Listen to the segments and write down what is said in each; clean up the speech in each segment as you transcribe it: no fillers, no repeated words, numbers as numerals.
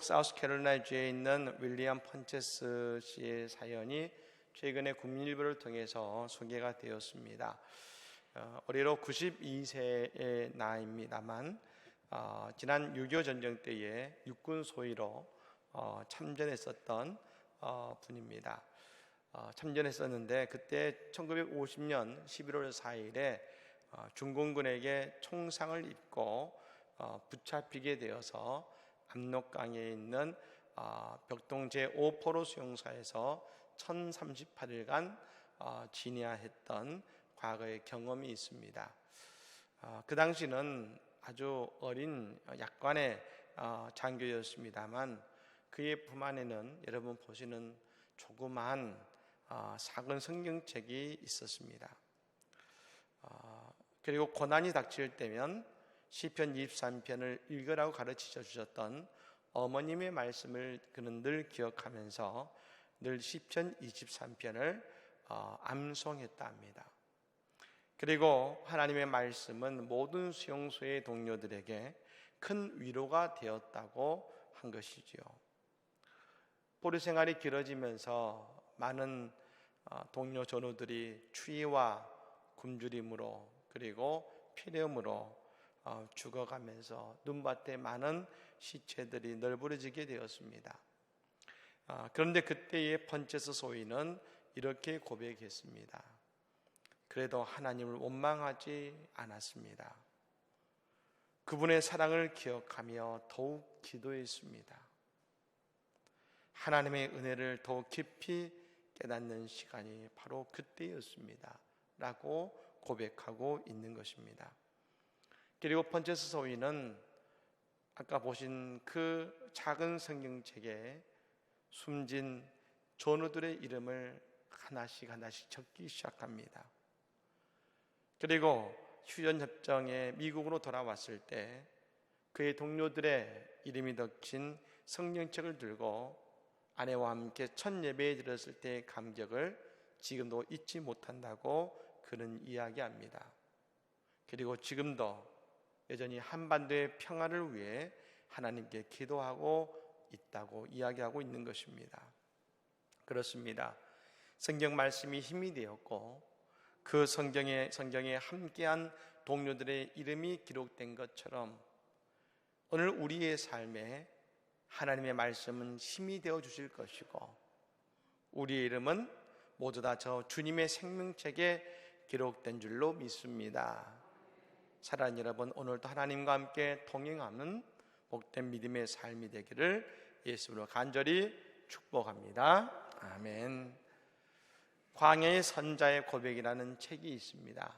사우스캐롤라이나주에 있는 윌리엄 펀체스 씨의 사연이 최근에 국민일보를 통해서 소개가 되었습니다. 올해로 92세의 나이입니다만 지난 6.25 전쟁 때에 육군 소위로 참전했었던 분입니다. 참전했었는데 그때 1950년 11월 4일에 중공군에게 총상을 입고 붙잡히게 되어서 압록강에 있는 벽동 제5포로 수용소에서 1038일간 지내야했던 과거의 경험이 있습니다. 그 당시는 아주 어린 약관의 장교였습니다만 그의 품 안에는 여러분 보시는 조그마한 작은 성경책이 있었습니다. 그리고 고난이 닥칠 때면 시편 23편을 읽으라고 가르쳐 주셨던 어머님의 말씀을 그는 늘 기억하면서 늘 시편 23편을 암송했다 합니다. 그리고 하나님의 말씀은 모든 수용소의 동료들에게 큰 위로가 되었다고 한 것이지요. 포로 생활이 길어지면서 많은 동료 전우들이 추위와 굶주림으로 그리고 피렴으로 죽어가면서 눈밭에 많은 시체들이 널브러지게 되었습니다. 그런데 그때의 펀체스 소위는 이렇게 고백했습니다. 그래도 하나님을 원망하지 않았습니다. 그분의 사랑을 기억하며 더욱 기도했습니다. 하나님의 은혜를 더욱 깊이 깨닫는 시간이 바로 그때였습니다. 라고 고백하고 있는 것입니다. 그리고 펀체스 소위는 아까 보신 그 작은 성경책에 숨진 전우들의 이름을 하나씩 적기 시작합니다. 그리고 휴전협정에 미국으로 돌아왔을 때 그의 동료들의 이름이 적힌 성경책을 들고 아내와 함께 첫 예배에 들었을 때의 감격을 지금도 잊지 못한다고 그는 이야기합니다. 그리고 지금도 여전히 한반도의 평화를 위해 하나님께 기도하고 있다고 이야기하고 있는 것입니다. 그렇습니다. 성경 말씀이 힘이 되었고 그 성경에 함께한 동료들의 이름이 기록된 것처럼 오늘 우리의 삶에 하나님의 말씀은 힘이 되어 주실 것이고 우리의 이름은 모두 다 저 주님의 생명책에 기록된 줄로 믿습니다. 사랑하는 여러분, 오늘도 하나님과 함께 동행하는 복된 믿음의 삶이 되기를 예수로 간절히 축복합니다. 아멘. 광야의 선자의 고백이라는 책이 있습니다.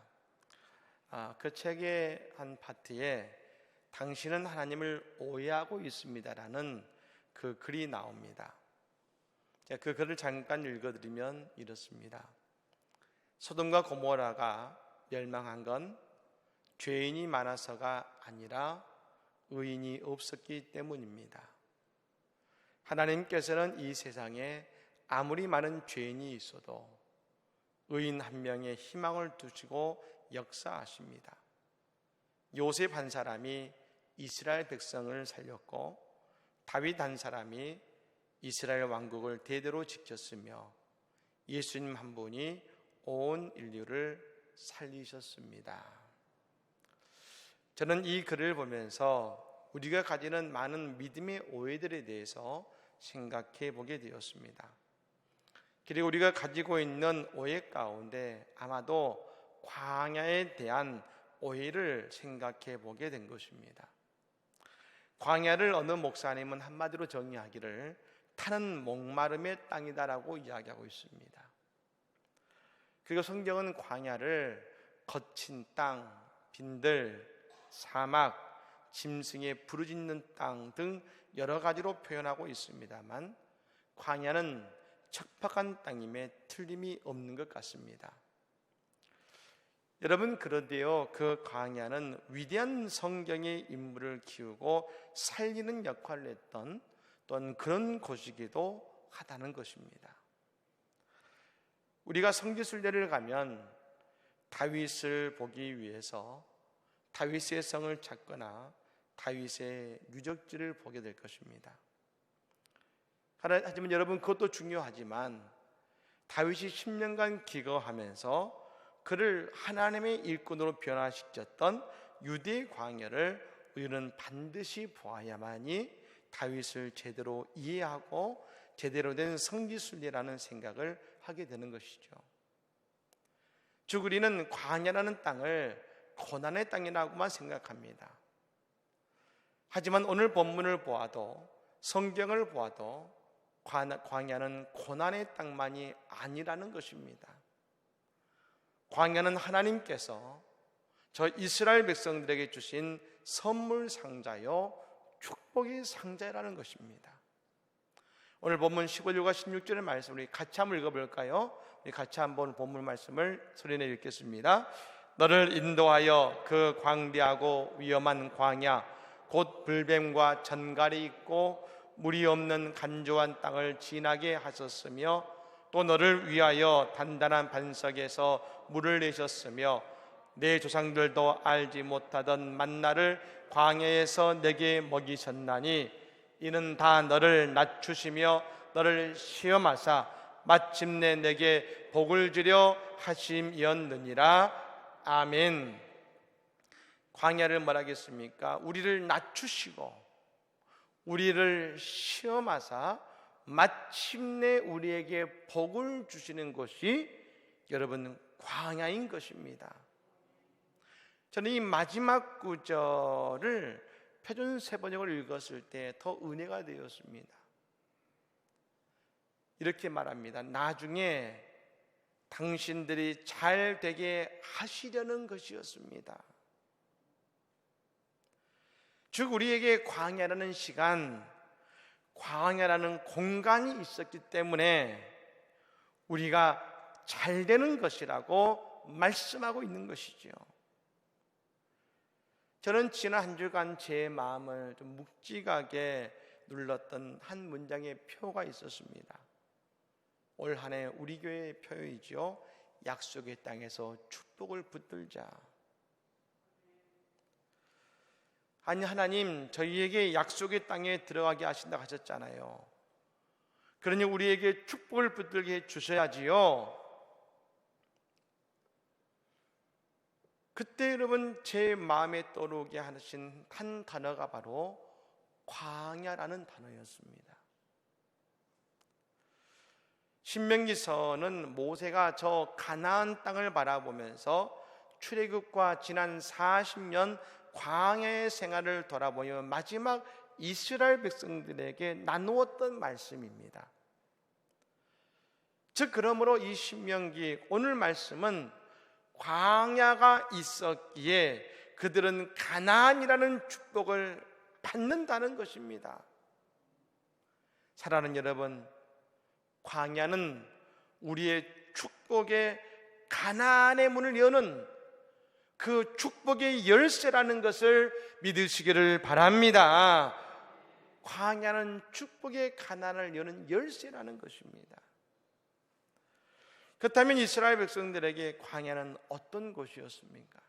그 책의 한 파트에 당신은 하나님을 오해하고 있습니다라는 그 글이 나옵니다. 그 글을 잠깐 읽어드리면 이렇습니다. 소돔과 고모라가 멸망한 건 죄인이 많아서가 아니라 의인이 없었기 때문입니다. 하나님께서는 이 세상에 아무리 많은 죄인이 있어도 의인 한 명의 희망을 두시고 역사하십니다. 요셉 한 사람이 이스라엘 백성을 살렸고 다윗 한 사람이 이스라엘 왕국을 대대로 지켰으며 예수님 한 분이 온 인류를 살리셨습니다. 저는 이 글을 보면서 우리가 가지는 많은 믿음의 오해들에 대해서 생각해 보게 되었습니다. 그리고 우리가 가지고 있는 오해 가운데 아마도 광야에 대한 오해를 생각해 보게 된 것입니다. 광야를 어느 목사님은 한마디로 정의하기를 타는 목마름의 땅이다라고 이야기하고 있습니다. 그리고 성경은 광야를 거친 땅, 빈들, 사막, 짐승의 부르짖는 땅 등 여러 가지로 표현하고 있습니다만 광야는 척박한 땅임에 틀림이 없는 것 같습니다. 여러분, 그런데요, 그 광야는 위대한 성경의 인물을 키우고 살리는 역할을 했던 또한 그런 곳이기도 하다는 것입니다. 우리가 성지순례를 가면 다윗을 보기 위해서 다윗의 성을 찾거나 다윗의 유적지를 보게 될 것입니다. 하지만 여러분, 그것도 중요하지만 다윗이 10년간 기거하면서 그를 하나님의 일꾼으로 변화시켰던 유대의 광야를 우리는 반드시 보아야만이 다윗을 제대로 이해하고 제대로 된 성지순례라는 생각을 하게 되는 것이죠. 즉, 우리는 광야라는 땅을 고난의 땅이라고만 생각합니다. 하지만 오늘 본문을 보아도, 성경을 보아도 광야는 고난의 땅만이 아니라는 것입니다. 광야는 하나님께서 저 이스라엘 백성들에게 주신 선물 상자요, 축복의 상자라는 것입니다. 오늘 본문 15절과 16절의 말씀 우리 같이 한번 읽어볼까요? 우리 같이 한번 본문 말씀을 소리내 읽겠습니다. 너를 인도하여 그 광대하고 위험한 광야, 곧 불뱀과 전갈이 있고 물이 없는 간조한 땅을 지나게 하셨으며, 또 너를 위하여 단단한 반석에서 물을 내셨으며, 내 조상들도 알지 못하던 만나를 광야에서 내게 먹이셨나니, 이는 다 너를 낮추시며 너를 시험하사 마침내 내게 복을 주려 하심이었느니라. 아멘. 광야를 뭐라겠습니까? 우리를 낮추시고 우리를 시험하사 마침내 우리에게 복을 주시는 것이 여러분 광야인 것입니다. 저는 이 마지막 구절을 표준 세번역을 읽었을 때 더 은혜가 되었습니다. 이렇게 말합니다. 나중에 당신들이 잘 되게 하시려는 것이었습니다. 즉, 우리에게 광야라는 시간, 광야라는 공간이 있었기 때문에 우리가 잘 되는 것이라고 말씀하고 있는 것이죠. 저는 지난 한 주간 제 마음을 좀 묵직하게 눌렀던 한 문장의 표가 있었습니다. 올 한 해 우리 교회의 표이죠. 약속의 땅에서 축복을 붙들자. 아니, 하나님 저희에게 약속의 땅에 들어가게 하신다고 하셨잖아요. 그러니 우리에게 축복을 붙들게 주셔야지요. 그때 여러분 제 마음에 떠오르게 하신 한 단어가 바로 광야라는 단어였습니다. 신명기서는 모세가 저 가나안 땅을 바라보면서 출애굽과 지난 40년 광야의 생활을 돌아보며 마지막 이스라엘 백성들에게 나누었던 말씀입니다. 즉, 그러므로 이 신명기 오늘 말씀은 광야가 있었기에 그들은 가나안이라는 축복을 받는다는 것입니다. 사랑하는 여러분, 광야는 우리의 축복의 가나안의 문을 여는 그 축복의 열쇠라는 것을 믿으시기를 바랍니다. 광야는 축복의 가나안을 여는 열쇠라는 것입니다. 그렇다면 이스라엘 백성들에게 광야는 어떤 곳이었습니까?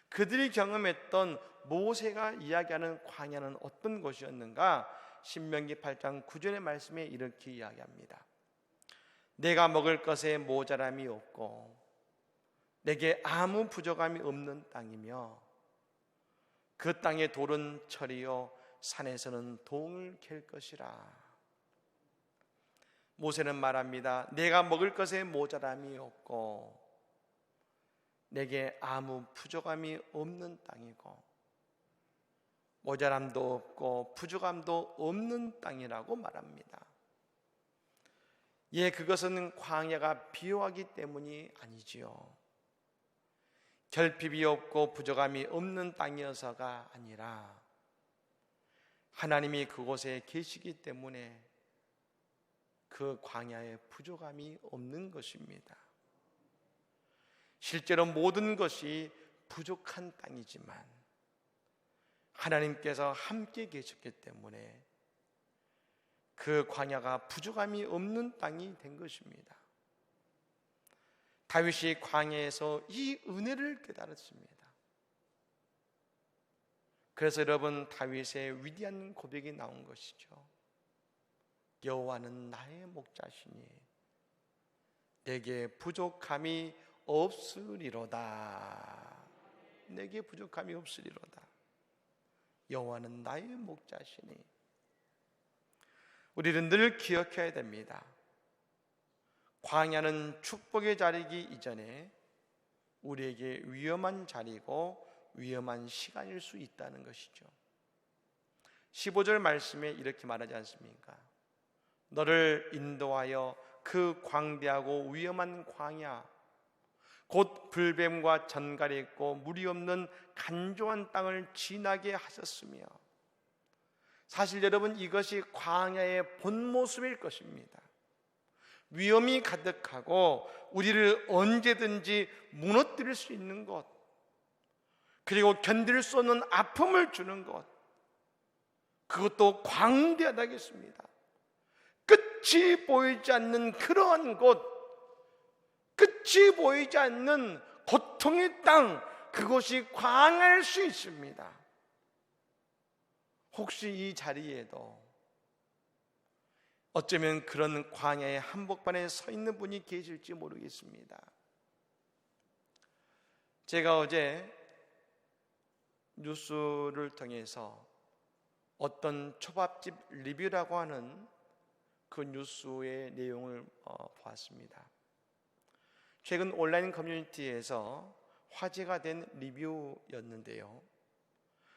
그들이 경험했던 모세가 이야기하는 광야는 어떤 곳이었는가? 신명기 8장 9절의 말씀에 이렇게 이야기합니다. 내가 먹을 것에 모자람이 없고 내게 아무 부족함이 없는 땅이며 그 땅의 돌은 철이요 산에서는 동을 캘 것이라. 모세는 말합니다. 내가 먹을 것에 모자람이 없고 내게 아무 부족함이 없는 땅이고 모자람도 없고 부족함도 없는 땅이라고 말합니다. 예, 그것은 광야가 비호하기 때문이 아니지요. 결핍이 없고 부족함이 없는 땅이어서가 아니라 하나님이 그곳에 계시기 때문에 그 광야에 부족함이 없는 것입니다. 실제로 모든 것이 부족한 땅이지만 하나님께서 함께 계셨기 때문에 그 광야가 부족함이 없는 땅이 된 것입니다. 다윗이 광야에서 이 은혜를 깨달았습니다. 그래서 여러분 다윗의 위대한 고백이 나온 것이죠. 여호와는 나의 목자시니 내게 부족함이 없으리로다. 내게 부족함이 없으리로다. 여호와는 나의 목자시니. 우리는 늘 기억해야 됩니다. 광야는 축복의 자리이기 이전에 우리에게 위험한 자리고 위험한 시간일 수 있다는 것이죠. 15절 말씀에 이렇게 말하지 않습니까? 너를 인도하여 그 광대하고 위험한 광야, 곧 불뱀과 전갈이 있고 물이 없는 간조한 땅을 지나게 하셨으며. 사실 여러분, 이것이 광야의 본 모습일 것입니다. 위험이 가득하고 우리를 언제든지 무너뜨릴 수 있는 것, 그리고 견딜 수 없는 아픔을 주는 것, 그것도 광대하다겠습니다. 끝이 보이지 않는 그러한 곳, 끝이 보이지 않는 고통의 땅, 그것이 광야일 수 있습니다. 혹시 이 자리에도 어쩌면 그런 광야의 한복판에 서 있는 분이 계실지 모르겠습니다. 제가 어제 뉴스를 통해서 어떤 초밥집 리뷰라고 하는 그 뉴스의 내용을 보았습니다. 최근 온라인 커뮤니티에서 화제가 된 리뷰였는데요,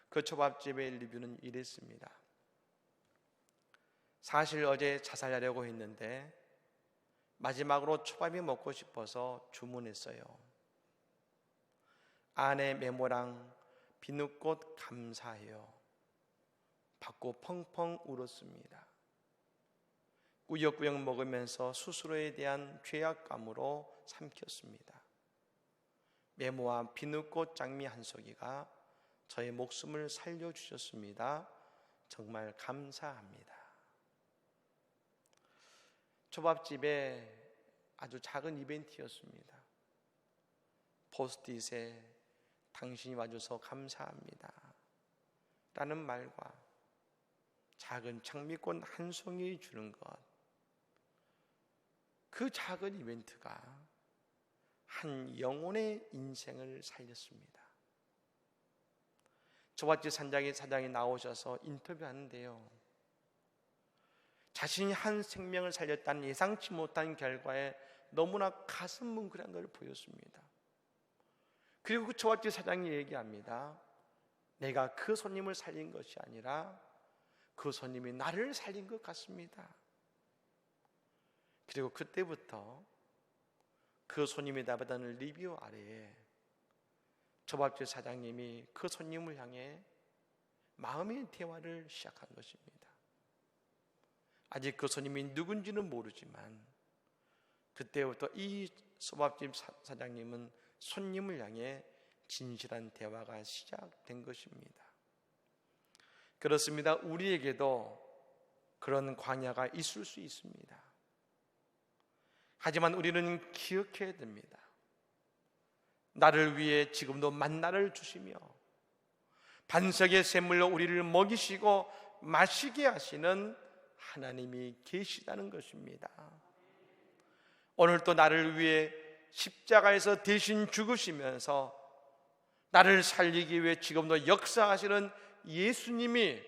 그 초밥집의 리뷰는 이랬습니다. 사실 어제 자살하려고 했는데 마지막으로 초밥이 먹고 싶어서 주문했어요. 아내 메모랑 비누꽃 감사해요. 받고 펑펑 울었습니다. 꾸역꾸역 먹으면서 스스로에 대한 죄악감으로 삼켰습니다. 메모와 비누꽃 장미 한 송이가 저의 목숨을 살려주셨습니다. 정말 감사합니다. 초밥집에 아주 작은 이벤트였습니다. 포스트잇에 당신이 와줘서 감사합니다 라는 말과 작은 장미꽃 한 송이 주는 것, 그 작은 이벤트가 한 영혼의 인생을 살렸습니다. 초밥집 사장이 나오셔서 인터뷰하는데요, 자신이 한 생명을 살렸다는 예상치 못한 결과에 너무나 가슴 뭉클한 걸 보였습니다. 그리고 그 초밥집 사장이 얘기합니다. 내가 그 손님을 살린 것이 아니라 그 손님이 나를 살린 것 같습니다. 그리고 그때부터 그 손님이 답하는 리뷰 아래에 초밥집 사장님이 그 손님을 향해 마음의 대화를 시작한 것입니다. 아직 그 손님이 누군지는 모르지만 그때부터 이 초밥집 사장님은 손님을 향해 진실한 대화가 시작된 것입니다. 그렇습니다. 우리에게도 그런 광야가 있을 수 있습니다. 하지만 우리는 기억해야 됩니다. 나를 위해 지금도 만나를 주시며 반석의 샘물로 우리를 먹이시고 마시게 하시는 하나님이 계시다는 것입니다. 오늘 또 나를 위해 십자가에서 대신 죽으시면서 나를 살리기 위해 지금도 역사하시는 예수님이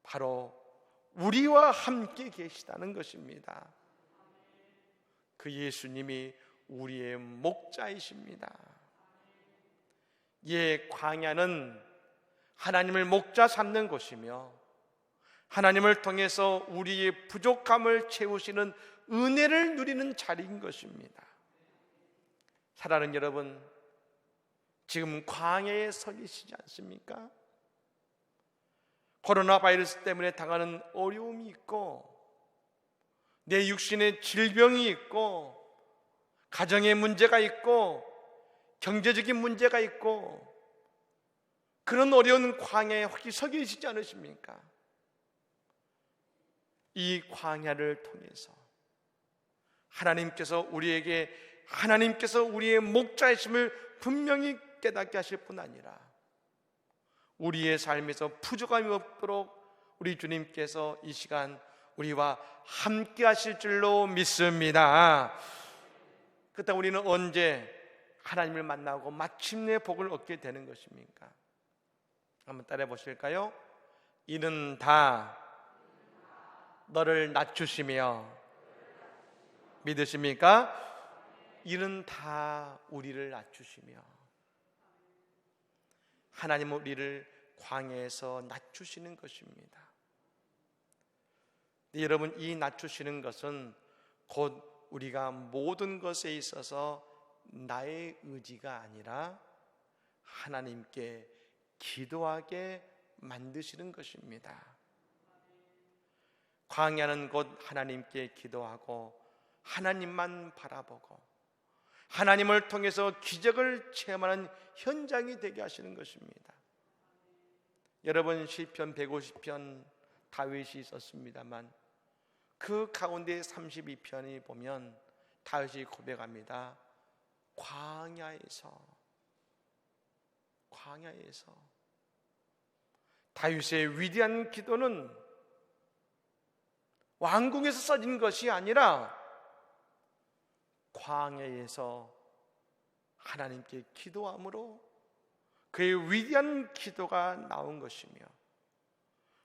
바로 우리와 함께 계시다는 것입니다. 그 예수님이 우리의 목자이십니다. 광야는 하나님을 목자 삼는 곳이며 하나님을 통해서 우리의 부족함을 채우시는 은혜를 누리는 자리인 것입니다. 사랑하는 여러분, 지금 광야에 서 계시지 않습니까? 코로나 바이러스 때문에 당하는 어려움이 있고 내 육신에 질병이 있고 가정에 문제가 있고 경제적인 문제가 있고 그런 어려운 광야에 혹시 서 계시지 않으십니까? 이 광야를 통해서 하나님께서 우리의 목자이심을 분명히 깨닫게 하실 뿐 아니라 우리의 삶에서 부족함이 없도록 우리 주님께서 이 시간 우리와 함께 하실 줄로 믿습니다. 그때 우리는 언제 하나님을 만나고 마침내 복을 얻게 되는 것입니까? 한번 따라해 보실까요? 이는 다 너를 낮추시며, 믿으십니까? 이는 다 우리를 낮추시며, 하나님은 우리를 광야에서 낮추시는 것입니다. 여러분, 이 낮추시는 것은 곧 우리가 모든 것에 있어서 나의 의지가 아니라 하나님께 기도하게 만드시는 것입니다. 광야는 곧 하나님께 기도하고 하나님만 바라보고 하나님을 통해서 기적을 체험하는 현장이 되게 하시는 것입니다. 여러분, 시편 150편 다윗이 있었습니다만 그 가운데 32편이 보면 다윗이 고백합니다. 광야에서 다윗의 위대한 기도는 왕궁에서 써진 것이 아니라 광야에서 하나님께 기도함으로 그의 위대한 기도가 나온 것이며,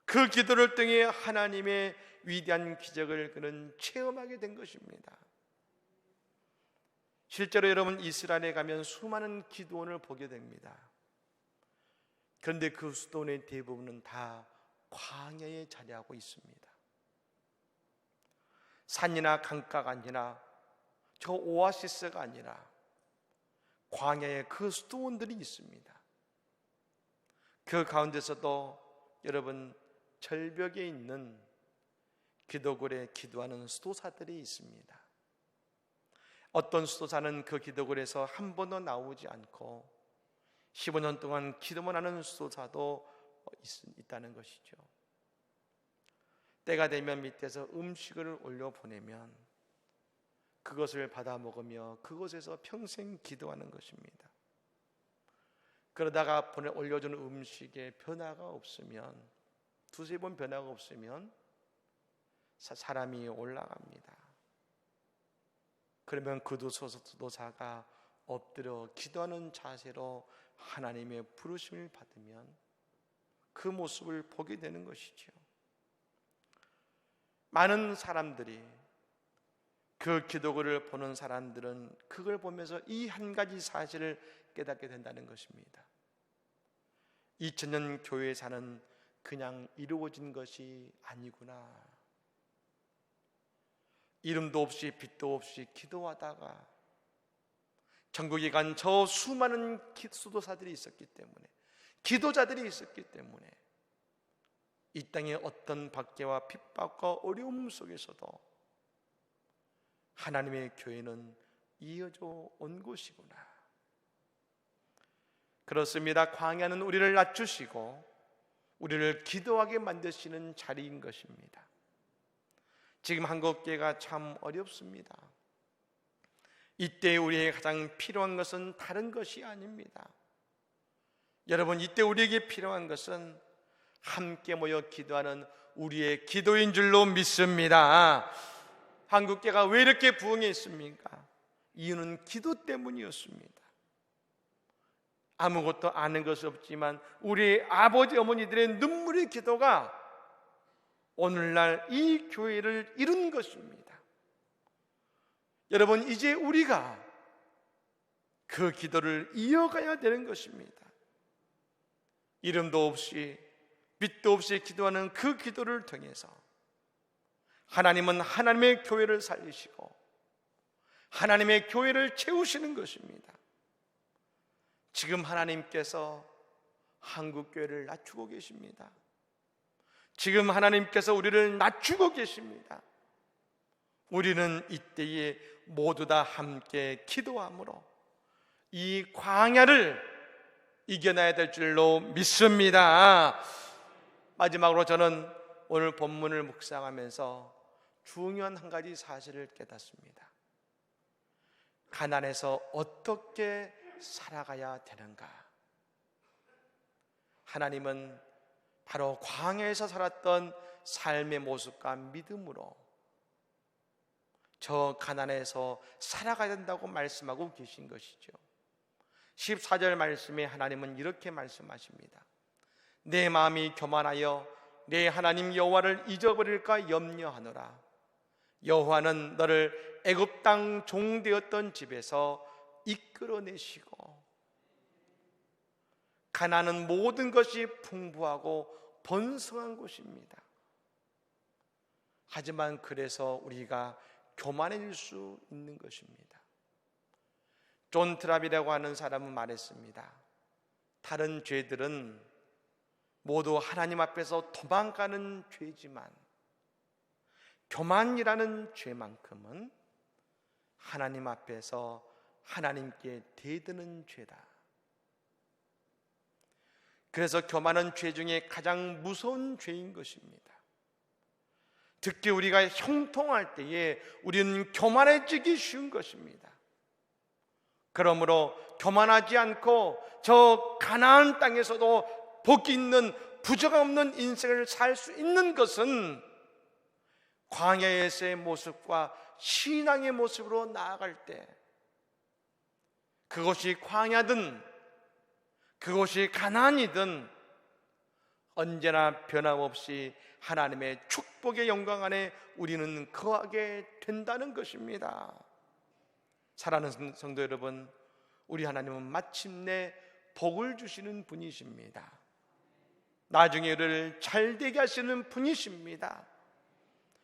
그 기도를 통해 하나님의 위대한 기적을 그는 체험하게 된 것입니다. 실제로 여러분, 이스라엘에 가면 수많은 기도원을 보게 됩니다. 그런데 그 수도원의 대부분은 다 광야에 자리하고 있습니다. 산이나 강가가 아니라, 저 오아시스가 아니라 광야에 그 수도원들이 있습니다. 그 가운데서도 여러분, 절벽에 있는 기도굴에 기도하는 수도사들이 있습니다. 어떤 수도사는 그 기도굴에서 한 번도 나오지 않고 15년 동안 기도만 하는 수도사도 있다는 것이죠. 때가 되면 밑에서 음식을 올려보내면 그것을 받아 먹으며 그곳에서 평생 기도하는 것입니다. 그러다가 올려주는 음식에 변화가 없으면, 두세 번 변화가 없으면 사람이 올라갑니다. 그러면 그 수도사가 엎드려 기도하는 자세로 하나님의 부르심을 받으면 그 모습을 보게 되는 것이죠. 많은 사람들이, 그 기도글을 보는 사람들은 그걸 보면서 이 한 가지 사실을 깨닫게 된다는 것입니다. 2000년 교회 사는 그냥 이루어진 것이 아니구나. 이름도 없이 빛도 없이 기도하다가 전국에 간 저 수많은 수도사들이 있었기 때문에, 기도자들이 있었기 때문에 이 땅의 어떤 박해와 핍박과 어려움 속에서도 하나님의 교회는 이어져 온 곳이구나. 그렇습니다. 광야는 우리를 낮추시고 우리를 기도하게 만드시는 자리인 것입니다. 지금 한국교회가 참 어렵습니다. 이때 우리에게 가장 필요한 것은 다른 것이 아닙니다. 여러분, 이때 우리에게 필요한 것은 함께 모여 기도하는 우리의 기도인 줄로 믿습니다. 한국교회가 왜 이렇게 부흥해 있습니까? 이유는 기도 때문이었습니다. 아무것도 아는 것이 없지만 우리 아버지 어머니들의 눈물의 기도가 오늘날 이 교회를 이룬 것입니다. 여러분, 이제 우리가 그 기도를 이어가야 되는 것입니다. 이름도 없이 빛도 없이 기도하는 그 기도를 통해서 하나님은 하나님의 교회를 살리시고 하나님의 교회를 채우시는 것입니다. 지금 하나님께서 한국교회를 낮추고 계십니다. 지금 하나님께서 우리를 낮추고 계십니다. 우리는 이때에 모두 다 함께 기도함으로 이 광야를 이겨내야 될 줄로 믿습니다. 마지막으로 저는 오늘 본문을 묵상하면서 중요한 한 가지 사실을 깨닫습니다. 가난해서 어떻게 살아가야 되는가? 하나님은 바로 광야에서 살았던 삶의 모습과 믿음으로 저 가난에서 살아가야 된다고 말씀하고 계신 것이죠. 14절 말씀에 하나님은 이렇게 말씀하십니다. 내 마음이 교만하여 내 하나님 여호와를 잊어버릴까 염려하노라. 여호와는 너를 애굽 땅 종되었던 집에서 이끌어내시고, 가나안은 모든 것이 풍부하고 번성한 곳입니다. 하지만 그래서 우리가 교만해질 수 있는 것입니다. 존 트랍이라고 하는 사람은 말했습니다. 다른 죄들은 모두 하나님 앞에서 도망가는 죄지만 교만이라는 죄만큼은 하나님 앞에서 하나님께 대드는 죄다. 그래서 교만은 죄 중에 가장 무서운 죄인 것입니다. 특히 우리가 형통할 때에 우리는 교만해지기 쉬운 것입니다. 그러므로 교만하지 않고 저 가나안 땅에서도 복이 있는 부족함 없는 인생을 살 수 있는 것은 광야에서의 모습과 신앙의 모습으로 나아갈 때, 그것이 광야든 그것이 가나안이든 언제나 변함없이 하나님의 축복의 영광 안에 우리는 거하게 된다는 것입니다. 사랑하는 성도 여러분, 우리 하나님은 마침내 복을 주시는 분이십니다. 나중에 우리를 잘되게 하시는 분이십니다.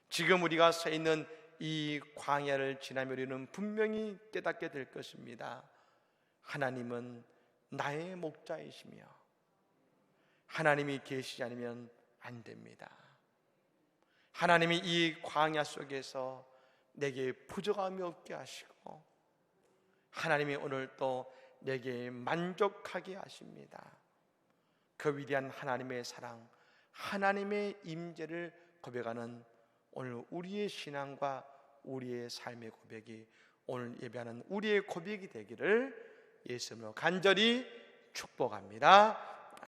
지금 우리가 서 있는 이 광야를 지나며 우리는 분명히 깨닫게 될 것입니다. 하나님은 나의 목자이시며 하나님이 계시지 않으면 안 됩니다. 하나님이 이 광야 속에서 내게 부족함이 없게 하시고 하나님이 오늘 또 내게 만족하게 하십니다. 그 위대한 하나님의 사랑, 하나님의 임재를 고백하는 오늘 우리의 신앙과 우리의 삶의 고백이, 오늘 예배하는 우리의 고백이 되기를 예수님으로 간절히 축복합니다.